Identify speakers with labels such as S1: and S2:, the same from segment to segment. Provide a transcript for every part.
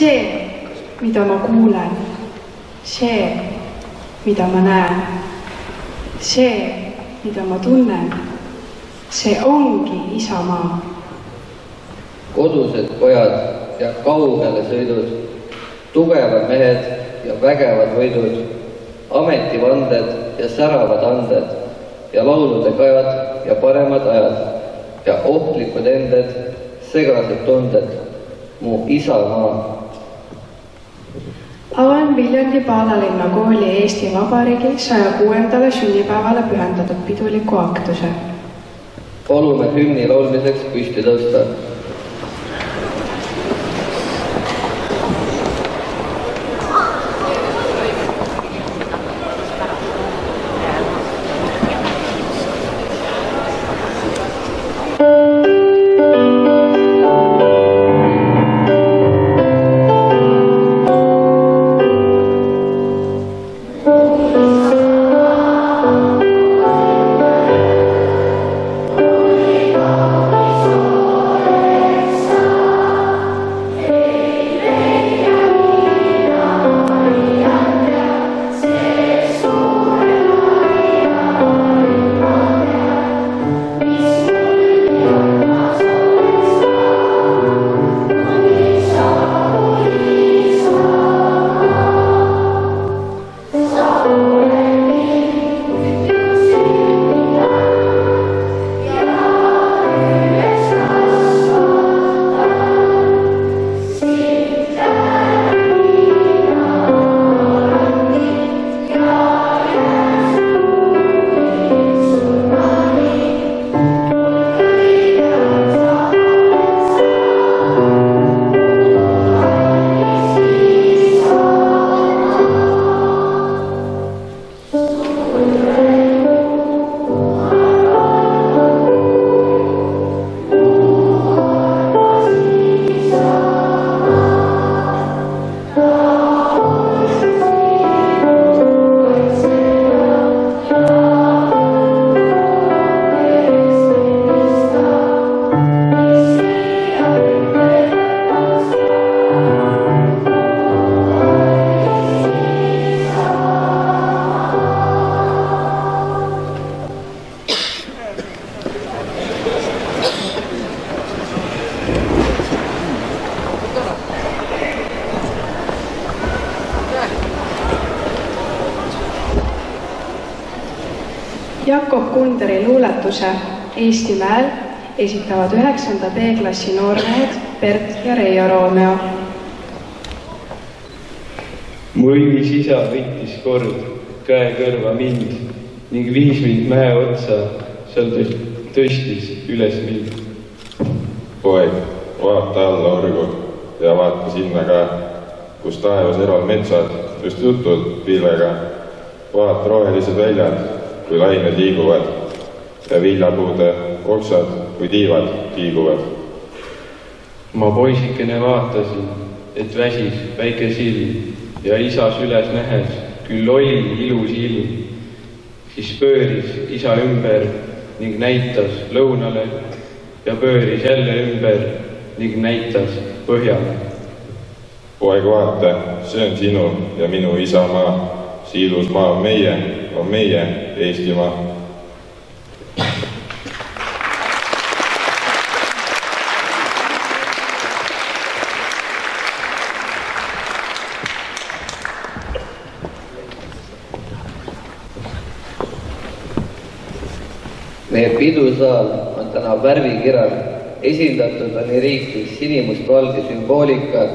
S1: See, mida ma kuulen, see, mida ma näen, see, mida ma tunnen, see ongi isamaa.
S2: Kodused pojad ja kaugele sõidud, tugevad mehed ja vägevad võidud, ametivanded ja säravad anded ja laulude kajad ja paremad ajad ja ohtlikud ended, segased tunded, mu isamaa.
S1: Avan Viljandi Paalalinna kooli Eesti Vabariigi 106. sünnipäevale pühendatud piduliku aktuse.
S2: Palume hümni laulmiseks püsti tõusta.
S1: Jakob Kunderi luuletuse Eestimäel esitavad 9. B-klassi noormehed Bert ja Reio Roomeo.
S3: Mu õilis isa võttis kord käe kõrva mind ning viis mind mäe otsa, seal tõstis üles mind.
S4: Poeg, vaata alla orgu ja vaata sinna ka, kus taevas eral metsad just jutud pilvega. Vaata rohelised väljad, kui lained liiguvad ja viljapuude oksad, kui tiivad kiiguvad.
S3: Ma poisikene vaatasin, et väsis väike silm ja isa süles nähes, küll oli ilus ilm. Siis pööris isa ümber ning näitas lõunale ja pööris jälle ümber ning näitas põhjale.
S4: Poeg, vaata, see on sinu ja minu isamaa. See ilus maa on meie Eestimaa.
S2: Meie pidusaal on täna värvikiral. Esindatud on nii riiklik sinimustvalge sümboolika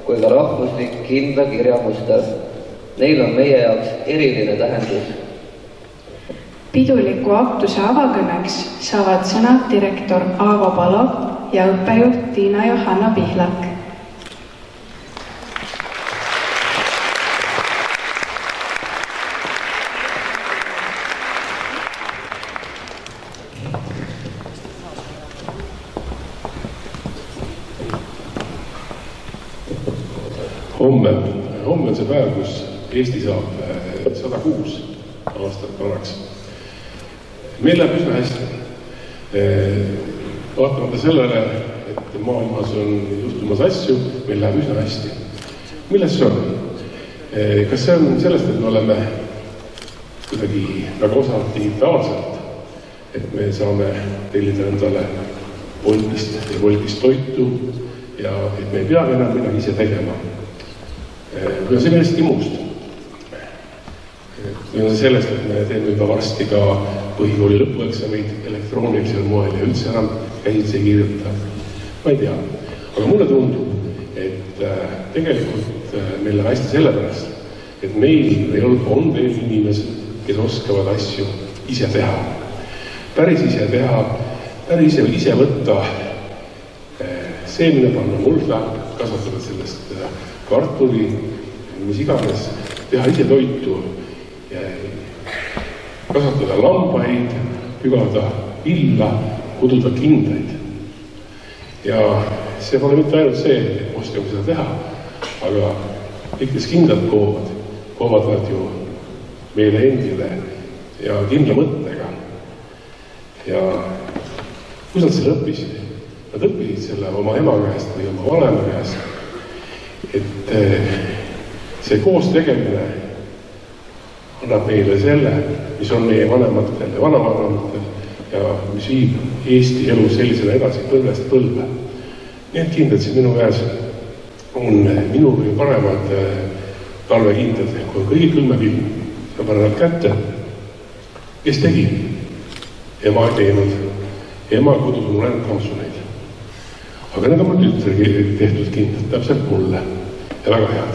S2: kui ka rahvuslik kindla kirjamuster. Neil on meie jaoks eriline tähendus.
S1: Piduliku aktuse avakõneks saavad sõna direktor Aavo Palo ja õppejuht Tiina Johanna Pihlak.
S5: Homme on see päev, kus Eesti saab 106 aastat vanaks. Meil läheb üsna hästi. Vaatamata sellele, et maailmas on juhtumas asju, meil läheb üsna hästi. milles see on? Kas see on sellest, et me oleme kuidagi väga osavad digitaalselt, et me saame tellida endale Woltist toitu ja et me ei peagi enam midagi ise tegema? Või on see millestki muust? Või on see sellest, et me teeme juba varsti ka põhikooli lõpueksameid elektroonilisel moel ja üldse enam käsitsi ei kirjuta? Ma ei tea. Aga mulle tundub, et tegelikult meil on hästi sellepärast, et meil on veel inimesed, kes oskavad asju ise teha. Päris ise teha, päris ise võtta seemne panna mulda, kasvatada sellest kartuli, mis iganes, teha ise toitu, kasvatada lambaid, pügada villa, kududa kindaid. Ja see pole mitte ainult see, et oskame seda teha, aga kõik, kes kindlad koovad nad ju meile endile ja kindla mõttega. Ja kus nad selle õppisid? Nad õppisid selle oma ema käest või oma vanema käest, et see koos tegemine annab meile selle, mis on meie vanematel ja vanavanematel ja mis viib Eesti elu sellisena edasi põlvest põlve. Need kindlad siin minu käes on minu või paremad talvekindlad, kui on kõige külmem ilm. Ma panen nad kätte. Kes tegi? Ema ei teinud. Ema kodus on ainult kampsuneid. Aga need on mul tütre tehtud kindlad, täpselt mulle. Ja väga head.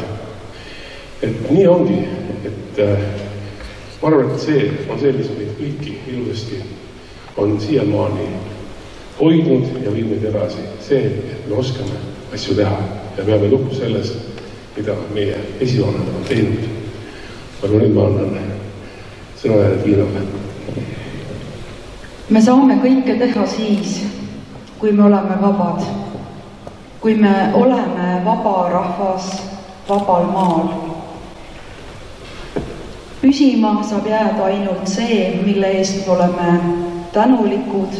S5: Et nii ongi, et ma arvan, et see on see, mis meid kõiki ilusasti on siiamaani hoidnud ja viib meid edasi. See, et me oskame asju teha ja peame lugu sellest, mida meie esivanemad on teinud. Aga nüüd ma annan sõna järjed Liinale.
S6: Me saame kõike teha siis, kui me oleme vabad. Kui me oleme vaba rahvas vabal maal. Püsima saab jääda ainult see, mille eest me oleme tänulikud,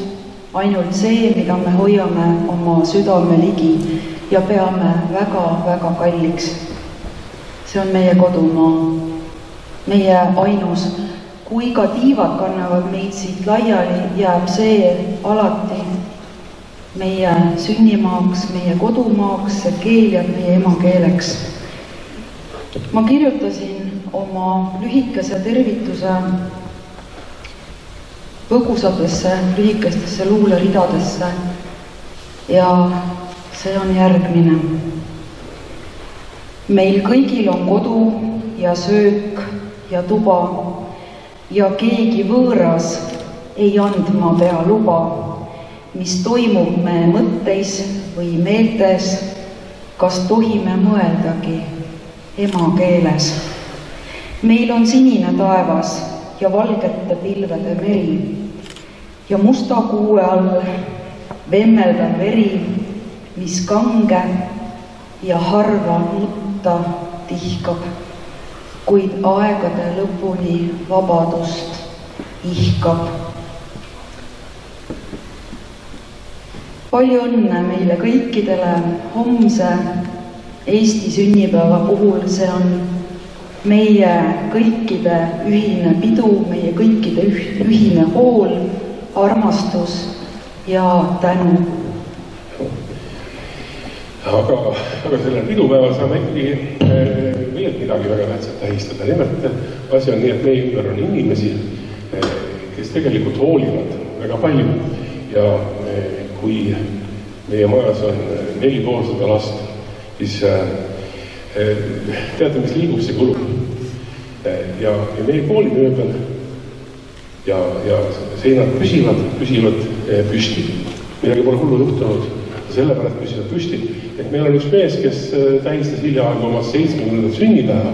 S6: ainult see, mida me hoiame oma südame ligi ja peame väga-väga kalliks. See on meie kodumaa, meie ainus. Kui ka tiivad kannavad meid siit laiali, jääb see alati meie sünnimaaks, meie kodumaaks, see keel jääb meie emakeeleks. Ma kirjutasin oma lühikese tervituse põgusatesse, lühikestesse luuleridadesse ja see on järgmine. Meil kõigil on kodu ja söök ja tuba ja keegi võõras ei andma pea luba, mis toimub me mõtteis või meeltes, kas tohime mõeldagi emakeeles. Meil on sinine taevas ja valgete pilvede meri ja musta kuue all vemmeldav veri, mis kange ja harva nutta tihkab, kuid aegade lõpuni vabadust ihkab. Palju õnne meile kõikidele homse Eesti sünnipäeva puhul, see on meie kõikide ühine pidu, meie kõikide ühine hool, armastus ja tänu. Aga selle pidupäeval saame ikkagi veel midagi väga tähtsat tähistada. Nimelt asi on nii, et meie ümber on inimesi, kes tegelikult hoolivad väga palju ja kui meie majas on 4,5 last, siis teate, mis liigub see kulub. Ja meie koolimööbel ja seinad püsivad püsti. Midagi pole hullu juhtunud, sellepärast püsivad püsti. Et meil on üks mees, kes tähistas hiljaaegu oma 70. sünnipäeva.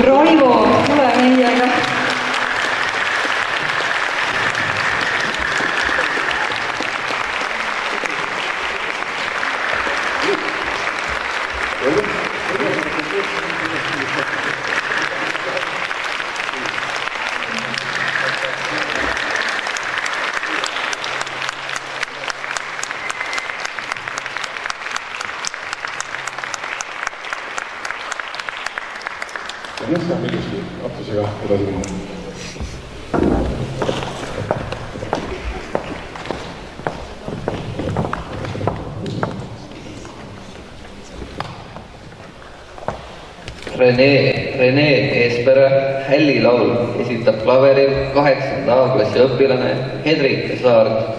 S6: Raivo, tule meiega.
S5: ja nüüd saab ilusti Attusega edasi minna.
S2: Rene Eespere Hällilaul esitab klaveril 8. A-klassi õpilane Hedrik Saart,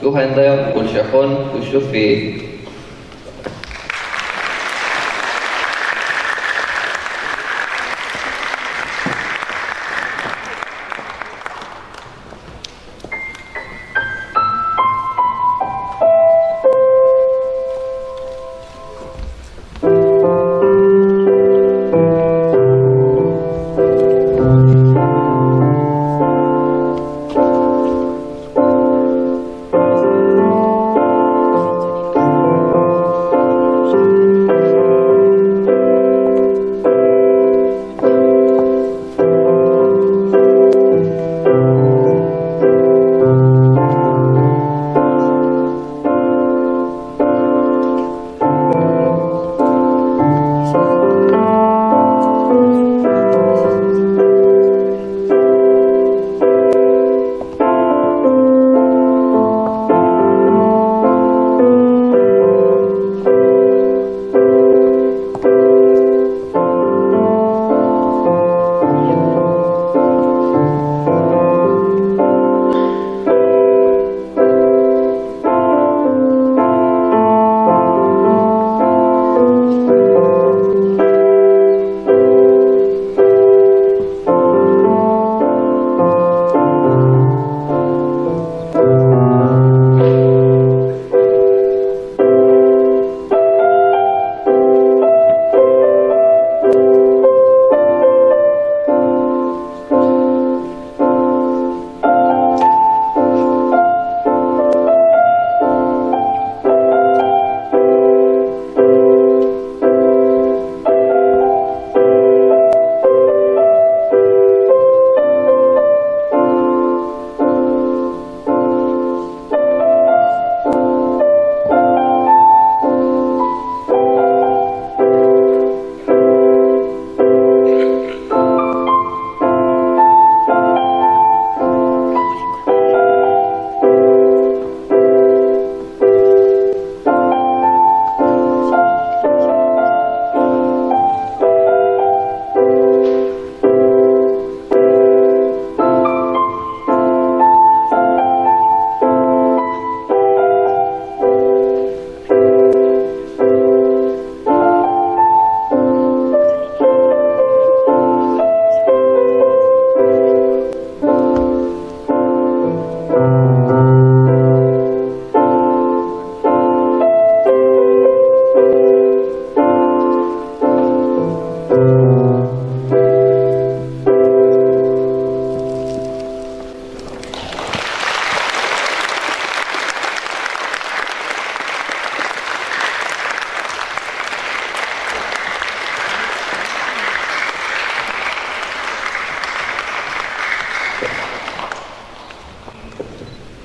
S2: juhendaja Kulšahon Kušufi.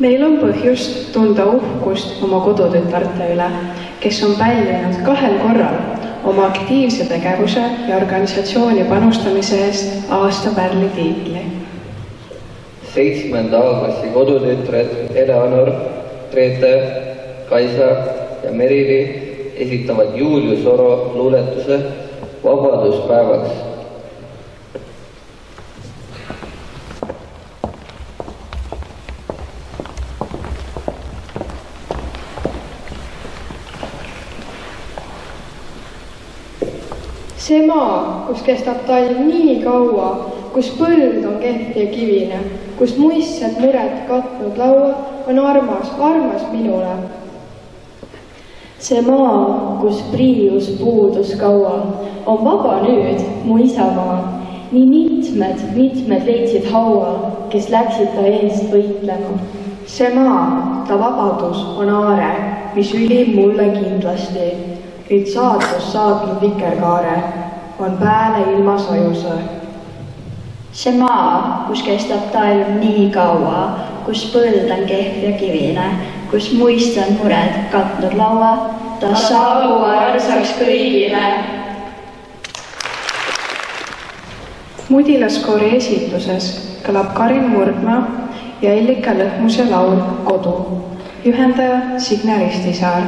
S1: Meil on põhjust tunda uhkust oma kodutütarte üle, kes on pälvinud 2 korral oma aktiivse tegevuse ja organisatsiooni panustamise eest aasta pärli tiitli.
S2: 7. A-klassi kodutütred Eleanor, Grete, Kaisa ja Merili esitavad Julius Oro luuletuse Vabaduspäevaks.
S7: See maa, kus kestab talv nii kaua, kus põld on kehv ja kivine, kus muistsed mured katnud laua, on armas, armas minule.
S8: See maa, kus priius puudus kaua, on vaba nüüd mu isamaa. Nii mitmed leidsid haua, kes läksid ta eest võitlema.
S6: See maa, ta vabadus on aare, mis ülib mulle kindlasti. Nüüd saatus saatnud vikerkaare, on pääle ilma sajuse.
S8: See maa, kus kestab talv nii kaua, kus põld on kehv ja kivine, kus muistsed mured katnud laua, ta saabu armsaks kõigile.
S1: Mudilaskoori esituses kõlab Karin Murdmaa ja Ellika Lõhmuse laul Kodu. Juhendaja Signe Ristisaar.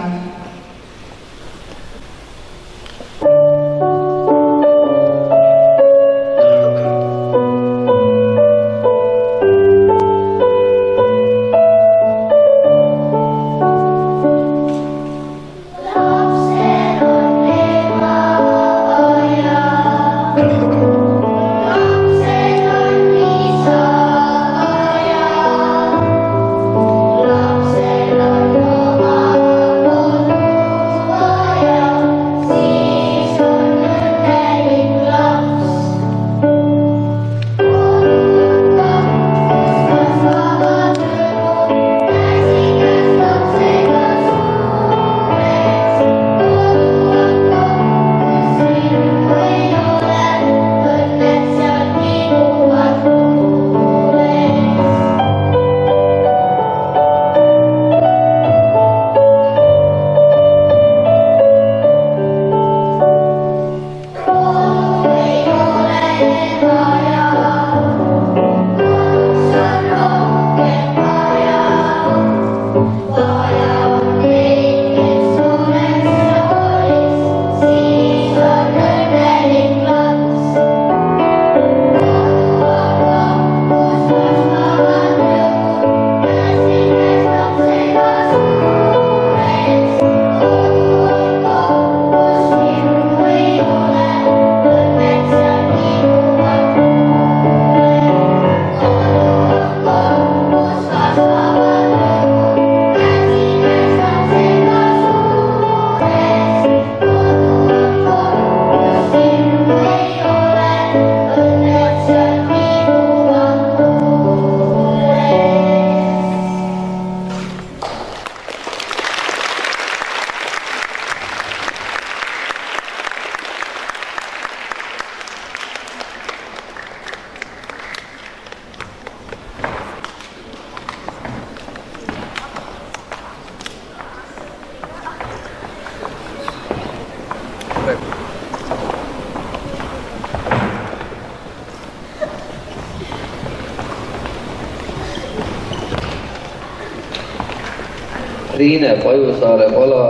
S2: Riine Pajusaare pala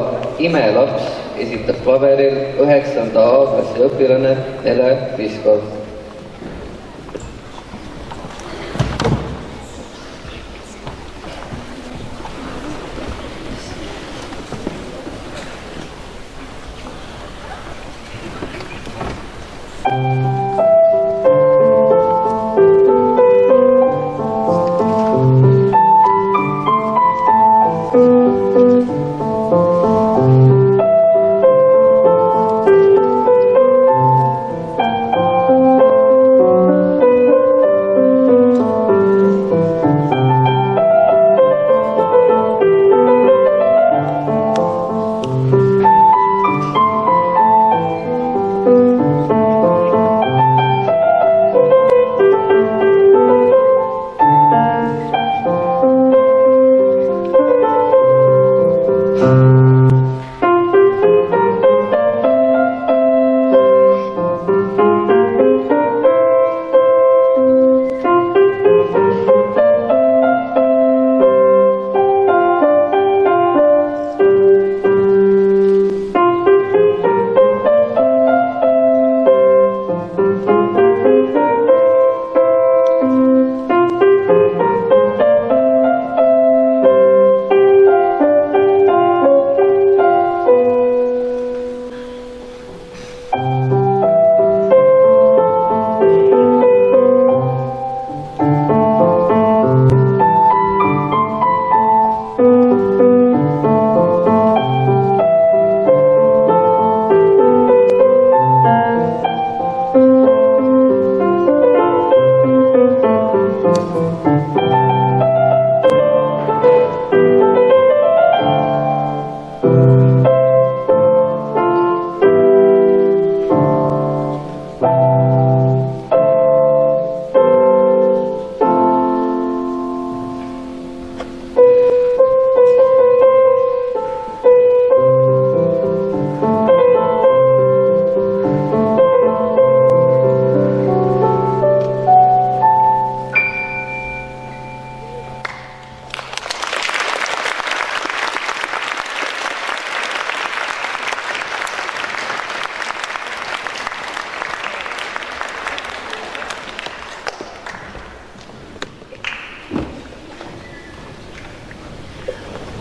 S2: Imelaps esitab klaveril 9. A-klassi õpilane Nele Piskov.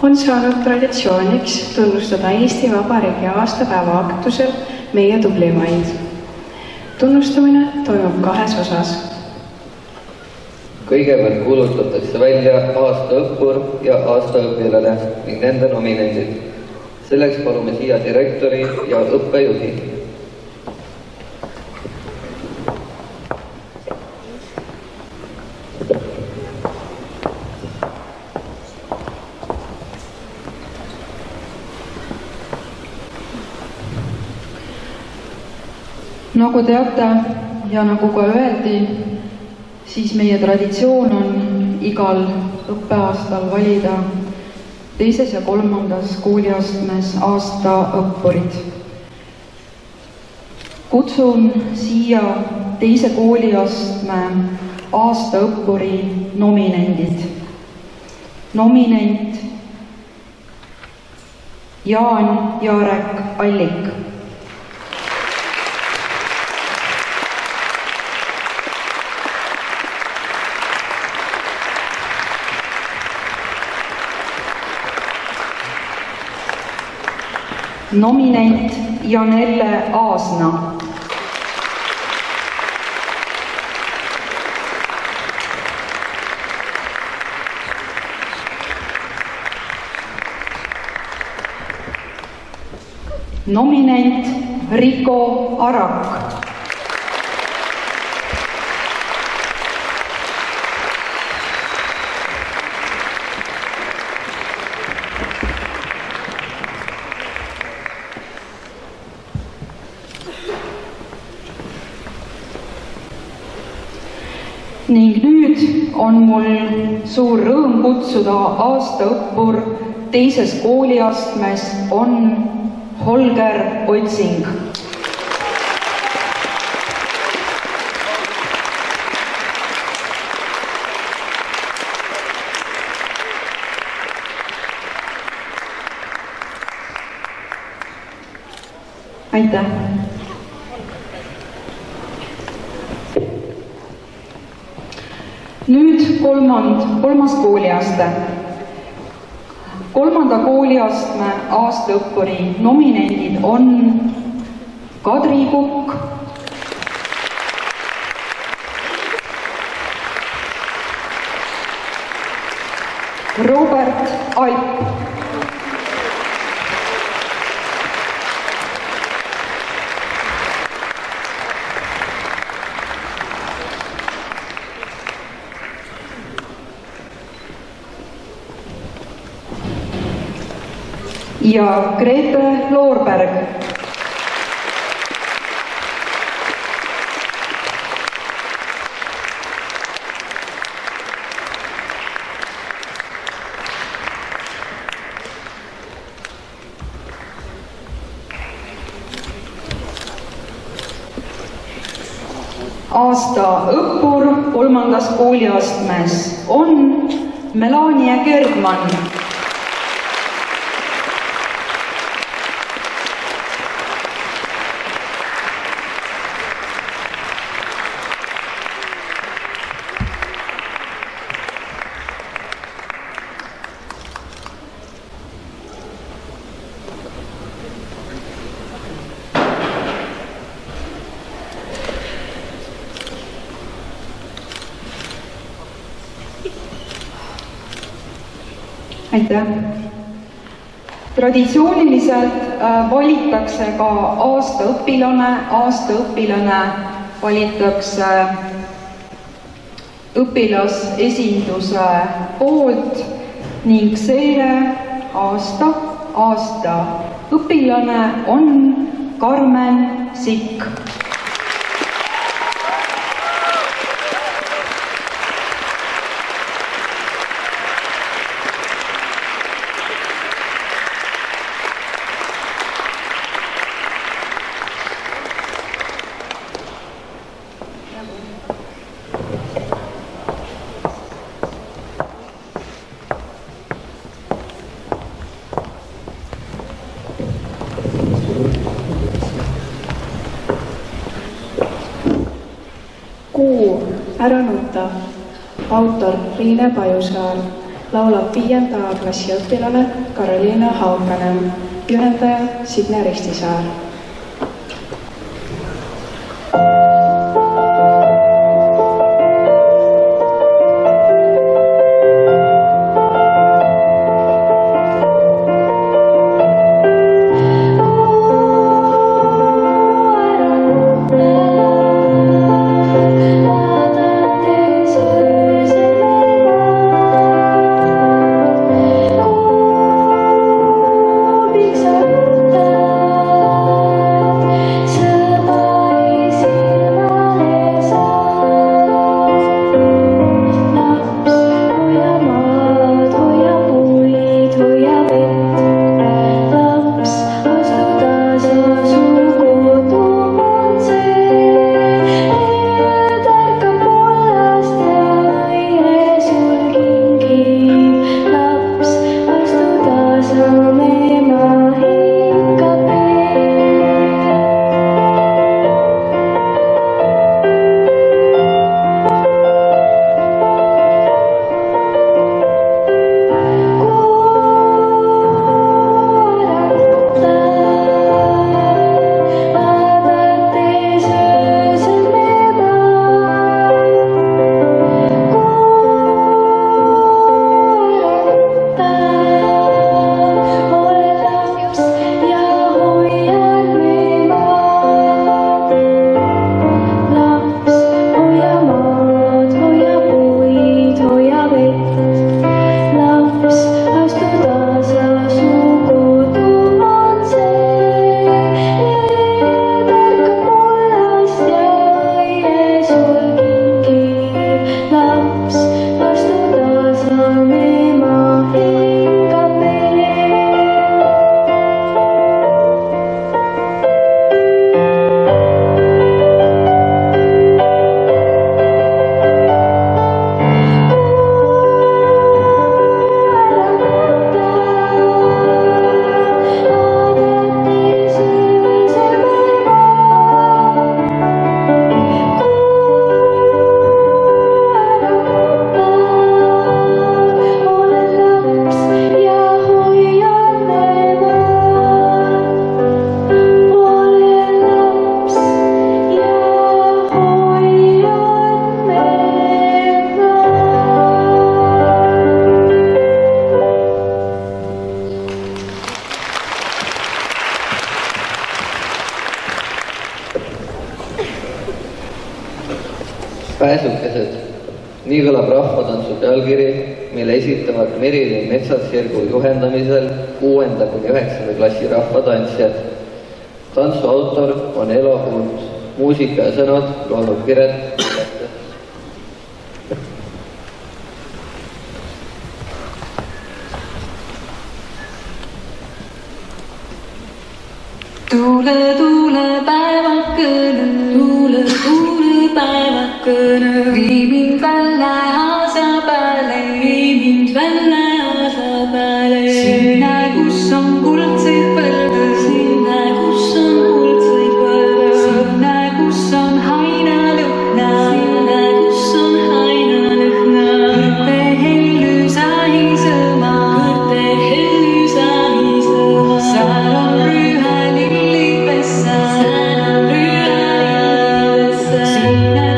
S1: on saanud traditsiooniks tunnustada Eesti Vabariigi aastapäeva aktusel meie tublimaid. Tunnustamine toimub 2 osas.
S2: Kõigepealt kuulutatakse välja aastaõppur ja aastaõpilane ning nende nominendid. Selleks palume siia direktori ja õppejuhi.
S6: Nagu teate ja nagu ka öeldi, siis meie traditsioon on igal õppeaastal valida 2. ja 3. kooliastmes aastaõppurid. Kutsun siia 2. kooliastme aastaõppuri nominendid. Nominent Jaan Jarek Allik. Nominent Janelle Aasna. Nominent Rico Arak. Ning nüüd on mul suur rõõm kutsuda aastaõppur 2. kooliastmes on Holger Otsing. Aitäh! Nüüd kolmas kooliaste. 3. kooliastme aastaõppuri nominendid on Kadri Kukk, Robert Alp, ja Grete Loorberg. Aastaõppur 3. kooliastmes on Melania Kergmann. Aitäh! Traditsiooniliselt valitakse ka aastaõpilane. Aastaõpilane valitakse õpilasesinduse poolt ning selle aasta õpilane on Karmen Sikk.
S1: Kuu, ära nuta. Autor Riine Pajusaar. laulab 5. klassi õpilane Karoliina Haukanen, juhendaja Signe Ristisaar.
S2: Pääsukesed. Nii kõlab rahvatantsu pealkiri, mille esitavad Merilin Metsasjärgu juhendamisel 6.–9. klassi rahvatantsijad. Tantsu autor on Elo Hunt, muusika ja sõnad loonud Piret.
S9: Tuule, tuule päevakene, tuule, tuule päevakene, vii mind välja aasa peale, vii mind välja aasa peale. Sinna, kus on kuldseid põlde, sinna, kus on kuldseid põlde, sinna, kus on hainalõhna, sinna, kus on hainalõhna. Kõrte hellu sahisõma, kõrte hellu sahisõma, seal on
S10: Sinne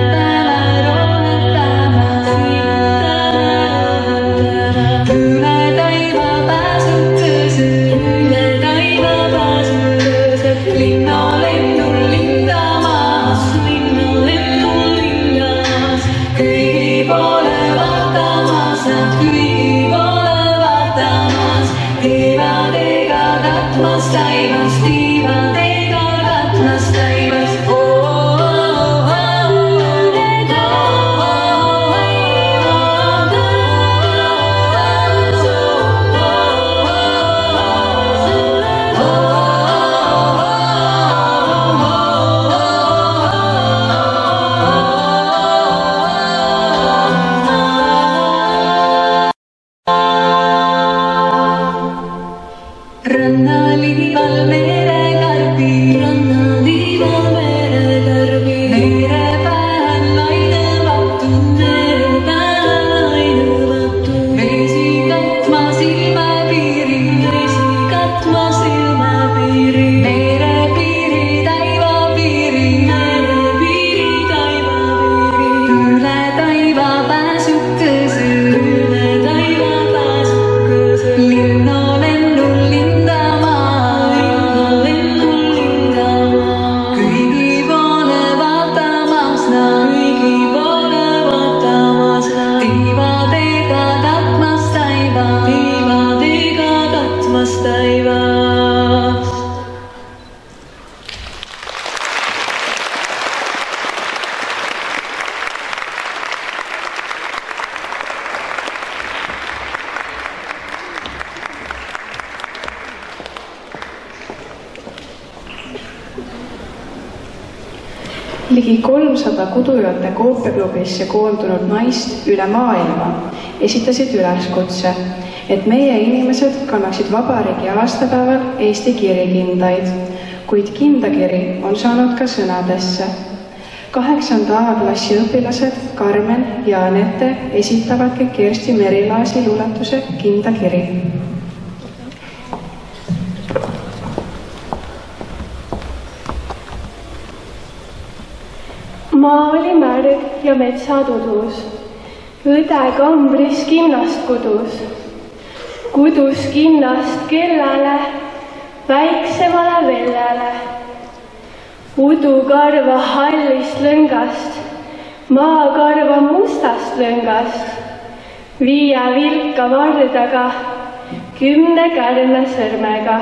S1: Ligi 300 Kudujate koopiaklubisse koondunud naist üle maailma esitasid üleskutse, et meie inimesed kannaksid vabariigi aastapäeval Eesti kirikindaid, kuid kindakiri on saanud ka sõnadesse. 8. A-klassi õpilased Karmen ja Anette esitavadki Kersti Merilaasi luuletuse Kindakiri.
S10: Maa oli märg ja metsatudus, õde kambris kinnast kudus. Kudus kinnast kellele, väiksemale vellele. Udukarva hallist lõngast, maakarva mustast lõngast. 5 vilka vardaga, 10 kärme sõrmega.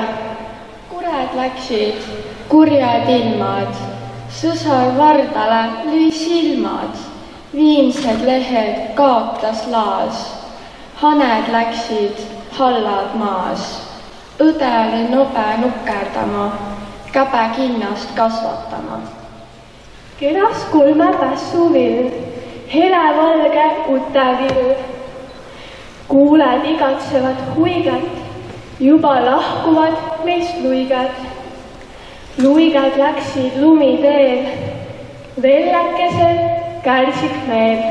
S7: Kured läksid, kurjad ilmad. Sõsar vardale lõi silmad, viimsed lehed kaotas laas. Haned läksid, hallad maas. Õde oli nobe nukerdama, käbe kinnast kasvatama.
S10: Keras kolme pässu vill, helevalge utevill. Kuuled igatsevad huiget, juba lahkuvad meist luiged. Luigad läksid lumiteel, vellekesel kärsik meel.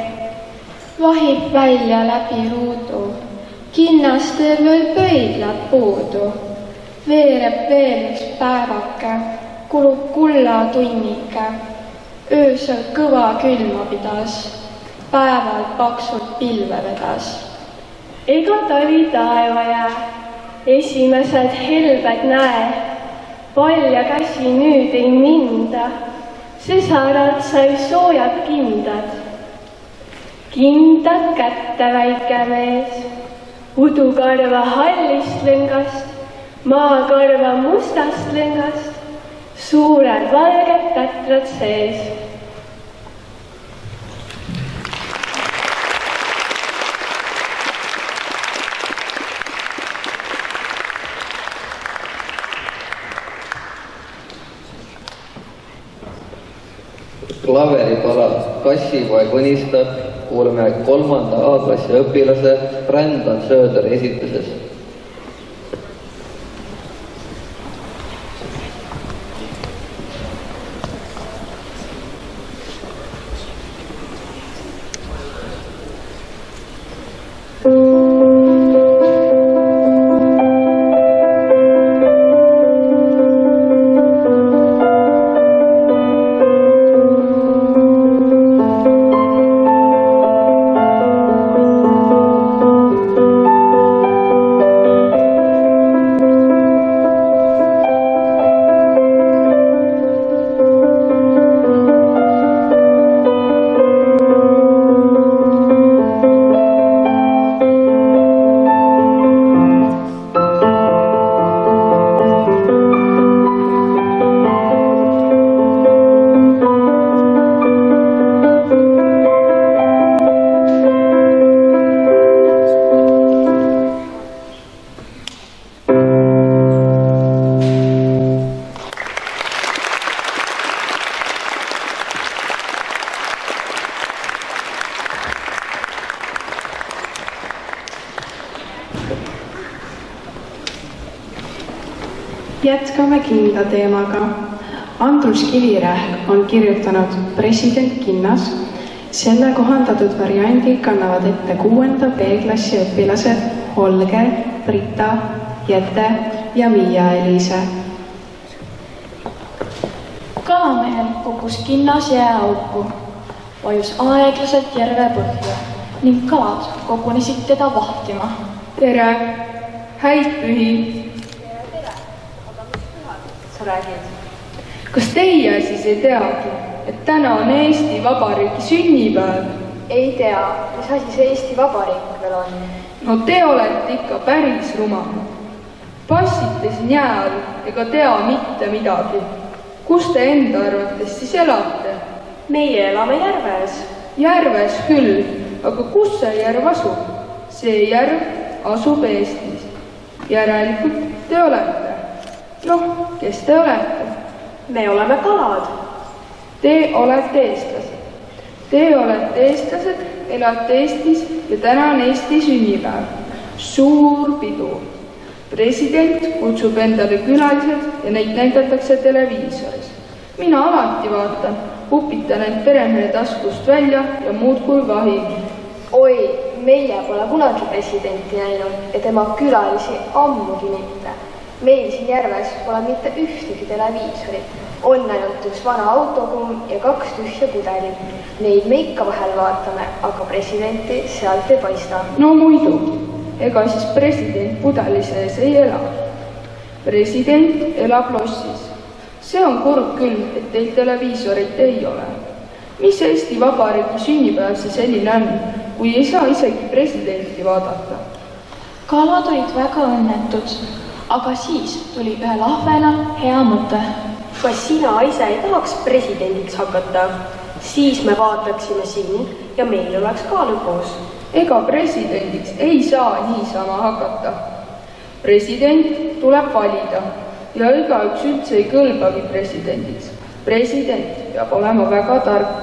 S7: Vahib välja läbi ruudu, kinnastel veel pöidlad puudu. Veereb veel üks päevake, kulub kulla tunnike. Öösel kõva külma pidas, päeval paksult pilve vedas.
S10: Ega tali taeva jää, esimesed helbed näe. Palja käsi nüüd ei minda, sõsarad sai soojad kindad. Kindad kätte väike mees, udukarva hallist lõngast, maakarva mustast lõngast, suured valged tätrad sees.
S2: Klaveripala Kassipoeg unistab kuuleme 3. A-klassi õpilase Brandon Sööderi esituses.
S1: Jätkame kinda teemaga. Andrus Kivirähk on kirjutanud President kinnas. Selle kohandatud variandi kannavad ette 6. B-klassi õpilased Holger, Brita, Jette ja Miia-Eliise.
S8: Kalamehel kukkus kinnas jääauku, vajus aeglaselt järve põhja ning kalad kogunesid teda vahtima.
S11: Tere, häid pühi!
S8: Räägid.
S11: Kas teie siis ei teagi, et täna on Eesti Vabariigi sünnipäev?
S8: Ei tea, mis asi see Eesti Vabariik veel on?
S11: No te olete ikka päris rumalad. Passite siin jää all ega tea mitte midagi. Kus te enda arvates siis elate?
S8: Meie elame järves.
S11: Järves küll, aga kus see järv asub? See järv asub Eestis. Järelikult te olete. Noh, kes te olete?
S8: Me oleme kalad.
S11: Te olete eestlased. Te olete eestlased, elate Eestis ja täna on Eesti sünnipäev. Suur pidu. President kutsub endale külalised ja neid näidatakse televiisoris. Mina alati vaatan, pupitan end peremehe taskust välja ja muudkui vahim.
S12: Oi, meie pole kunagi presidenti näinud ja tema külalisi ammugi mitte. Meil siin järves pole mitte ühtegi televiisorit. On ainult üks vana autokumm ja 2 tühja pudelit. Neid me ikka vahel vaatame, aga presidenti sealt ei paista.
S11: No muidugi, ega siis president pudeli sees ei ela. President elab lossis. See on kurb küll, et teil televiisorit ei ole. Mis Eesti Vabariigi sünnipäev see selline on, kui ei saa isegi presidenti vaadata?
S13: Kalad olid väga õnnetud, aga siis tuli ühel ahvenal hea mõte.
S14: Kas sina ise ei tahaks presidendiks hakata? Siis me vaataksime sind ja meil oleks ka lõbus.
S11: Ega presidendiks ei saa niisama hakata. President tuleb valida ja igaüks üldse ei kõlbagi presidendiks. President peab olema väga tark.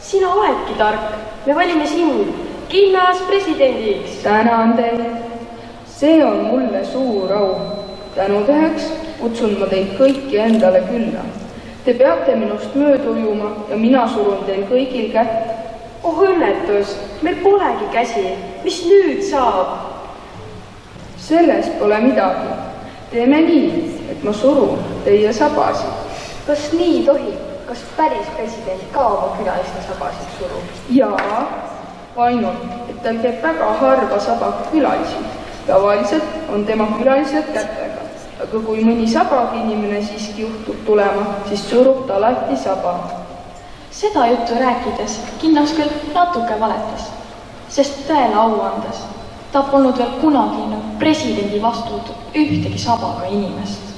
S14: Sina oledki tark. Me valime sind kinnas presidendiks.
S11: Tänan teid. See on mulle suur au. Tänutäheks kutsun ma teid kõiki endale külla. Te peate minust mööda ujuma ja mina surun teil kõigil kätt.
S14: Oh õnnetus, meil polegi käsi. Mis nüüd saab?
S11: Sellest pole midagi. Teeme nii, et ma surun teie sabasid.
S12: Kas nii tohib? Kas päris president ka oma külaliste sabasid surub?
S11: Jaa, ainult, et tal käib väga harva sabaga külalisi. Tavaliselt on tema külalised kätega, aga kui mõni sabaga inimene siiski juhtub tulema, siis surub ta alati saba.
S13: Seda juttu rääkides kinnas küll natuke valetas, sest tõele au andes ta polnud veel kunagi presidendi vastu ühtegi sabaga inimest.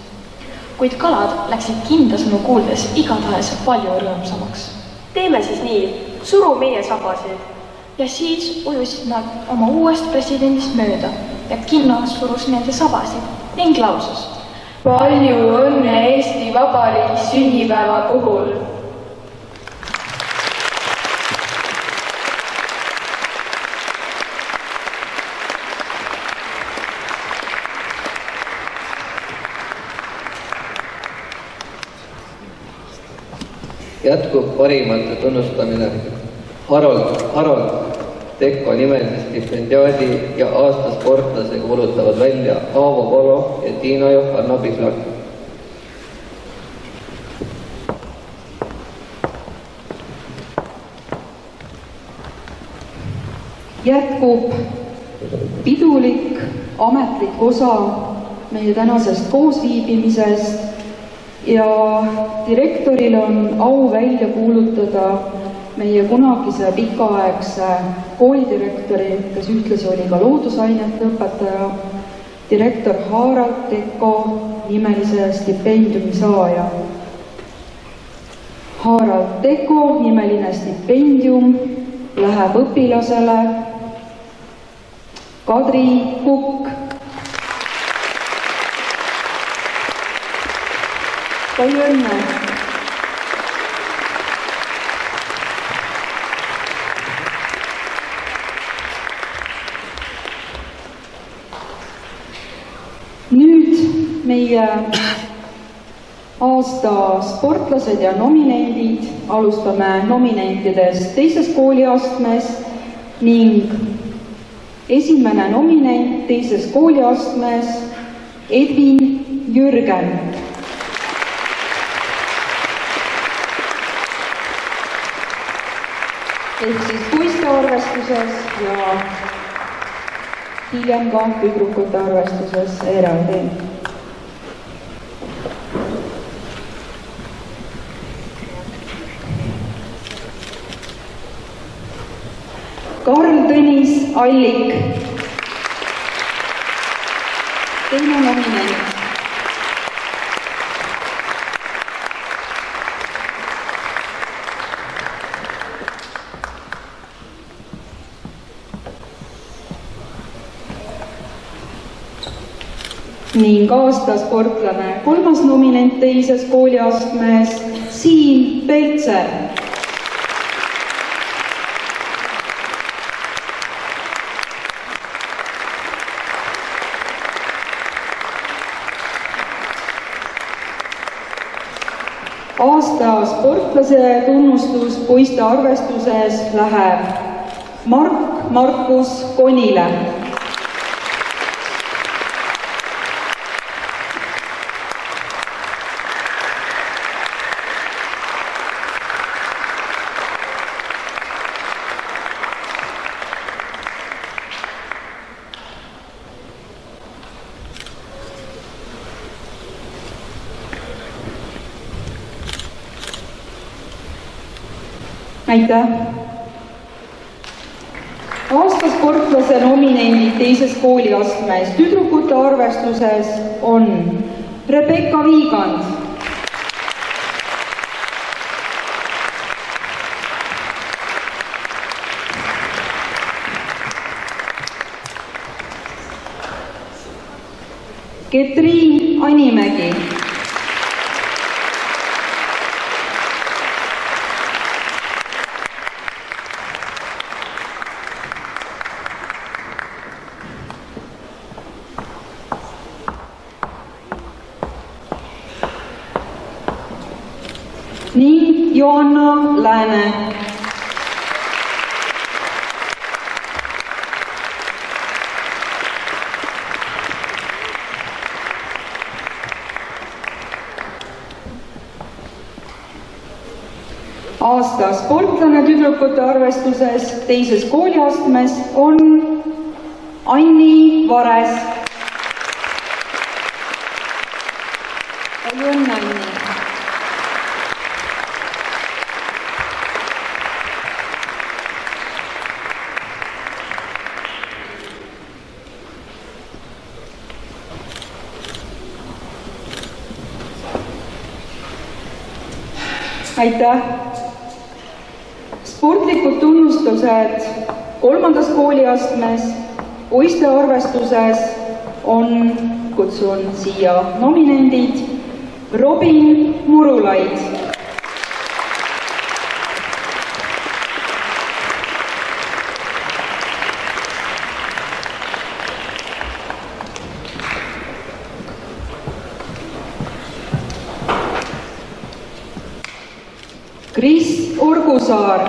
S13: Kuid kalad läksid kindlasõnu kuuldes igatahes palju rõõmsamaks.
S14: Teeme siis nii, suru meie sabasid.
S13: Ja siis ujusid nad oma uuest presidendist mööda ja kinnas surus nende sabasid ning lausus.
S10: Palju õnne Eesti Vabariigi sünnipäeva puhul!
S2: Jätkub parimate tunnustamine Harold Tekko nimelise stipendiaadi ja aastasportlase kuulutavad välja Aavo Polo ja Tiina Johanna Pihlak.
S6: Jätkub pidulik ametlik osa meie tänasest koosviibimisest ja direktoril on au välja kuulutada meie kunagise pikaaegse koolidirektori, kes ühtlasi oli ka loodusainete õpetaja, direktor Harald Tekko nimelise stipendiumi saaja. Harald Tekko nimeline stipendium läheb õpilasele Kadri Kukk. Palju õnne! Nüüd meie aasta sportlased ja nominendid. Alustame nominentidest teises kooliastmes ning esimene nominent teises kooliastmes Edvin Jürgen. Ehk siis poiste arvestuses ja hiljem ka tüdrukute arvestuses eraldi. Karl Tõnis Allik, teine nominent. ning aasta sportlane 3. nominent 2. kooliastmes Siim Peltser. Aasta sportlase tunnustus poiste arvestuses läheb Markus Konile. Aitäh! Aasta sportlase nominendid 2. kooliastmes tüdrukute arvestuses on Rebecca Viigand, Ketriin Animägi, ning Johanna Lääne. Aasta sportlane tüdrukute arvestuses 2. kooliastmes on Anni Vares. Palju õnne, Anni! Aitäh! Sportlikud tunnustused 3. kooliastmes poiste arvestuses on, kutsun siia nominendid, Robin Murulaid, Kris Orgusaar,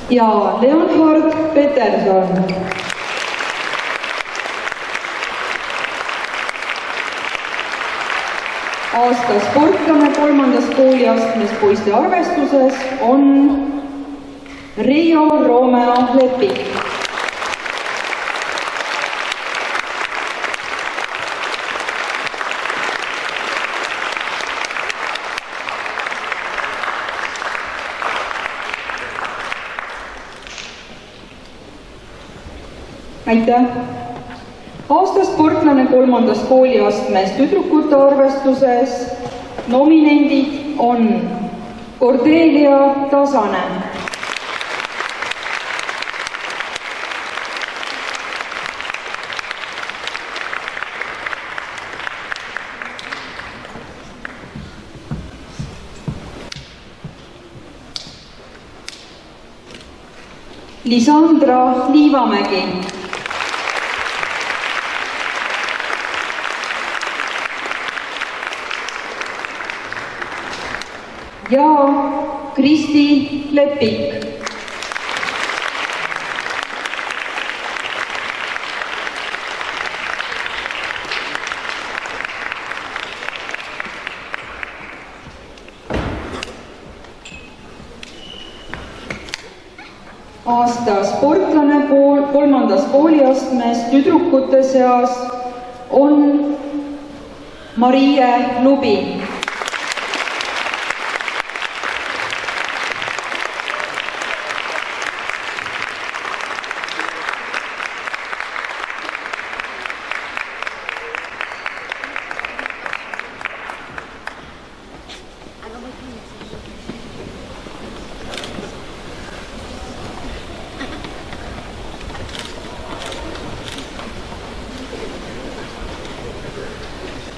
S6: ja Leonhard Peterson. Aasta sportlane 3. kooliastmes poiste arvestuses on Riio Romeo Lepik. Aitäh! Aasta sportlane 3. kooliastmes tüdrukute arvestuses nominendid on Cordelia Tasane, Lisandra Liivamägi, ja Kristi Lepik. Aasta sportlane 3. kooliastmes tüdrukute seas on Marie Lubi.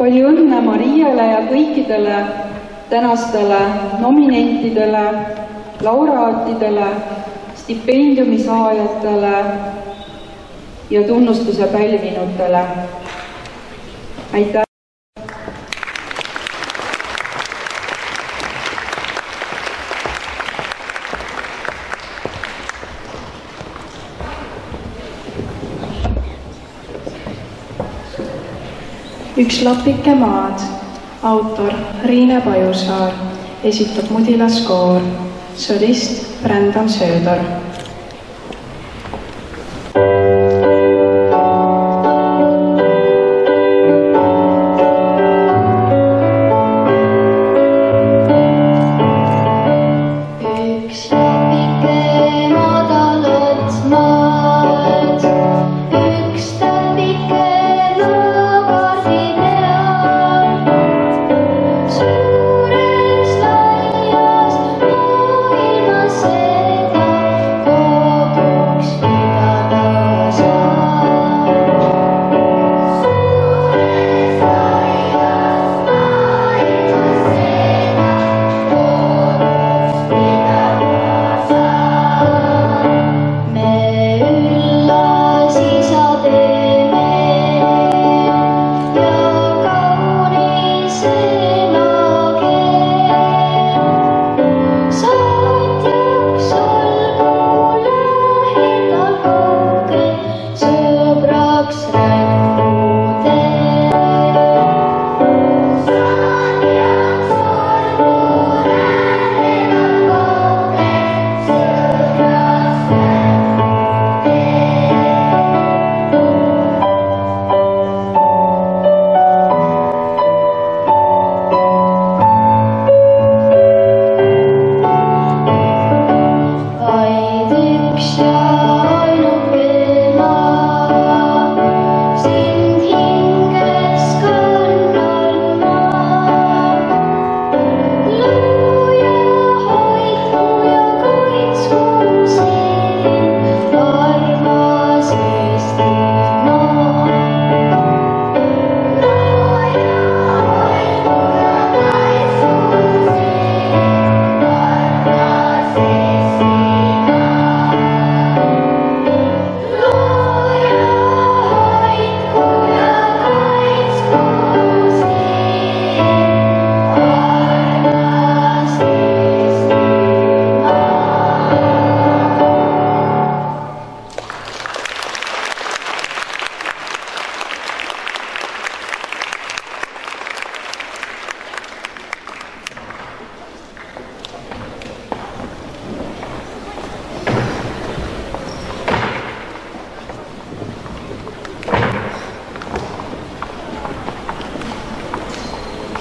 S6: palju õnne Mariele ja kõikidele tänastele nominentidele, laureaatidele, stipendiumi saajatele ja tunnustuse pälvinutele. Aitäh!
S1: Üks lapike maad, autor Riine Pajusaar, esitab Mudilaskoor, solist Brändon Söödor.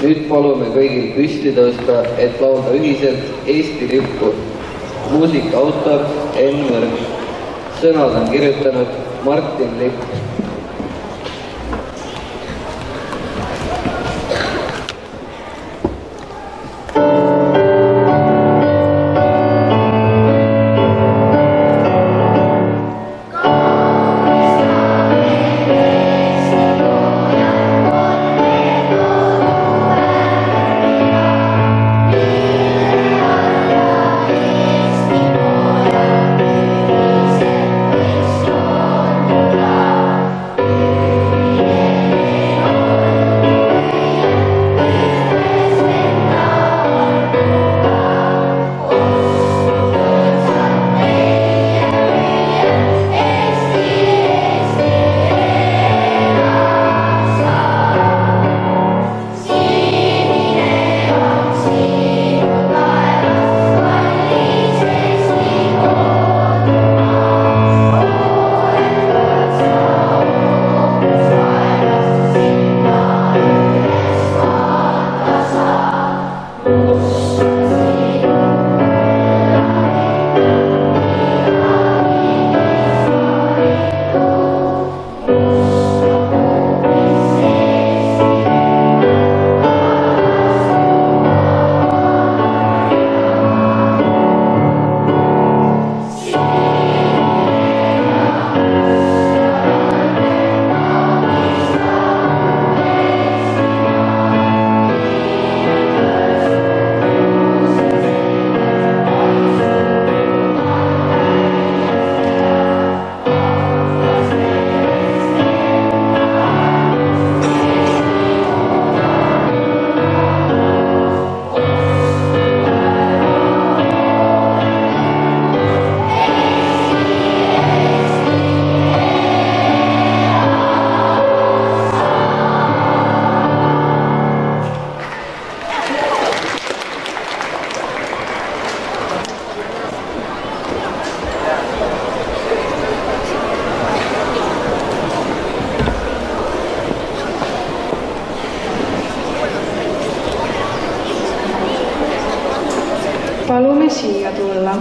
S2: Nüüd palume kõigil püsti tõusta, et laulda ühiselt Eesti lippu. Muusika autor Enn Mõrg. Sõnad on kirjutanud Martin Lipp.
S15: Love.
S1: siia tulla.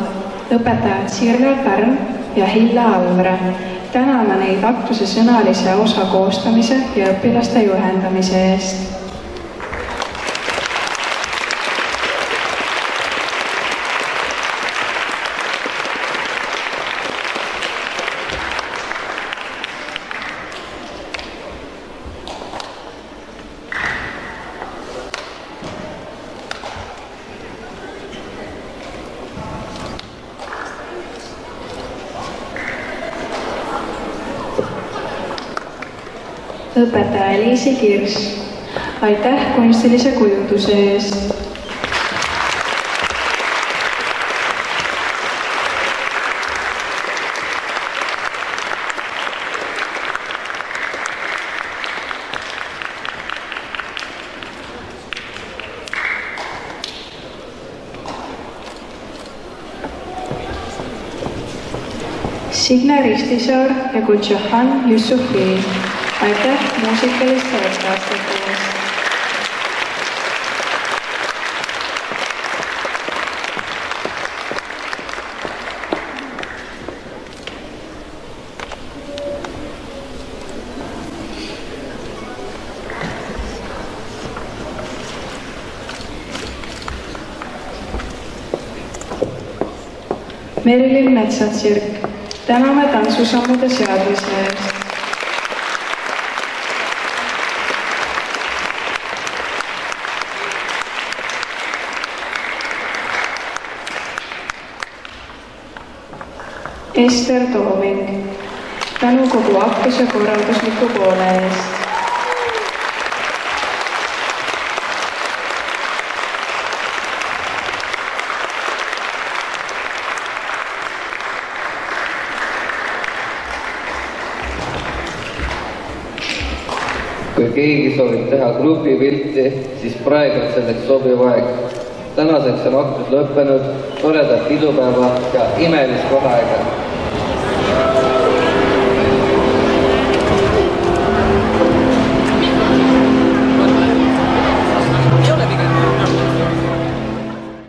S1: Õpetajad Sirle Pärn ja Hille Alvre. Täname neid aktuse sõnalise osa koostamise ja õpilaste juhendamise eest. Õpetaja Liisi Kirs. Aitäh kunstilise kujunduse eest. Signe Ristisaar ja Kutšahan Jussufi. Aitäh muusikaliste etteaastate eest. Merilin Metsatsirk. Täname tantsusammude seadmise eest. Ester Tooming. Tänu kogu aktuse korraldusliku poole eest.
S2: Kui keegi soovib teha grupipilti, siis praegu on selleks sobiv aeg. Tänaseks on aktus lõppenud, toredat pidupäeva ja imelist vaheaega.